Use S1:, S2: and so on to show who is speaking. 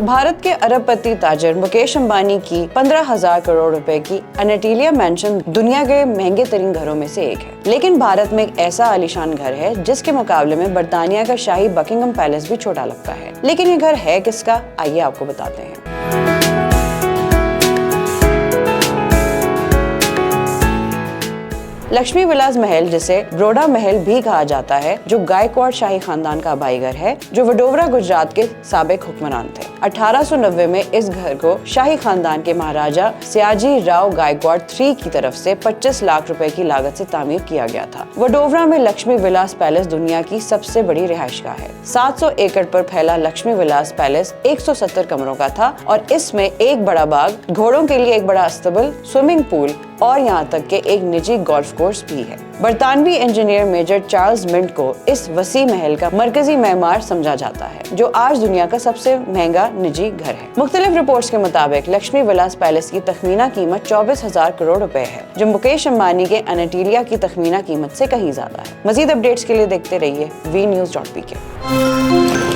S1: भारत के अरबपति ताजर मुकेश अंबानी की 15,000 करोड़ रुपए की अनेटिलिया मैंशन दुनिया के महंगे तरीन घरों में से एक है। लेकिन भारत में एक ऐसा आलीशान घर है जिसके मुकाबले में बर्तानिया का शाही बकिंगम पैलेस भी छोटा लगता है। लेकिन ये घर है किसका, आइए आपको बताते हैं। लक्ष्मी विलास महल, जिसे बरोड़ा महल भी कहा जाता है, जो गायकवाड़ शाही खानदान का आबाई घर है, जो वडोदरा गुजरात के साबिक हुक्मरान थे। 1890 में इस घर को शाही खानदान के महाराजा सयाजी राव गायकवाड़ III की तरफ से 25 लाख रुपए की लागत से तामीर किया गया था। वडोदरा में लक्ष्मी विलास पैलेस दुनिया की सबसे बड़ी रिहाइशगाह है। 700 एकड़ पर फैला लक्ष्मी विलास पैलेस 170 कमरों का था और इसमें एक बड़ा बाग, घोड़ों के लिए एक बड़ा अस्तबल, स्विमिंग पूल और यहाँ तक के एक निजी गोल्फ कोर्स भी है। बरतानवी इंजीनियर मेजर चार्ल्स मिंट को इस वसी महल का मरकजी मेमार समझा जाता है, जो आज दुनिया का सबसे महंगा निजी घर है। मुख्तलिफ रिपोर्ट्स के मुताबिक लक्ष्मी विलास पैलेस की तखमीना कीमत 24,000 करोड़ रुपए है, जो मुकेश अंबानी के अनेटिलिया की तखमीना कीमत से कहीं ज्यादा है। मजीद अपडेट्स के लिए देखते रहिए VNews.pk।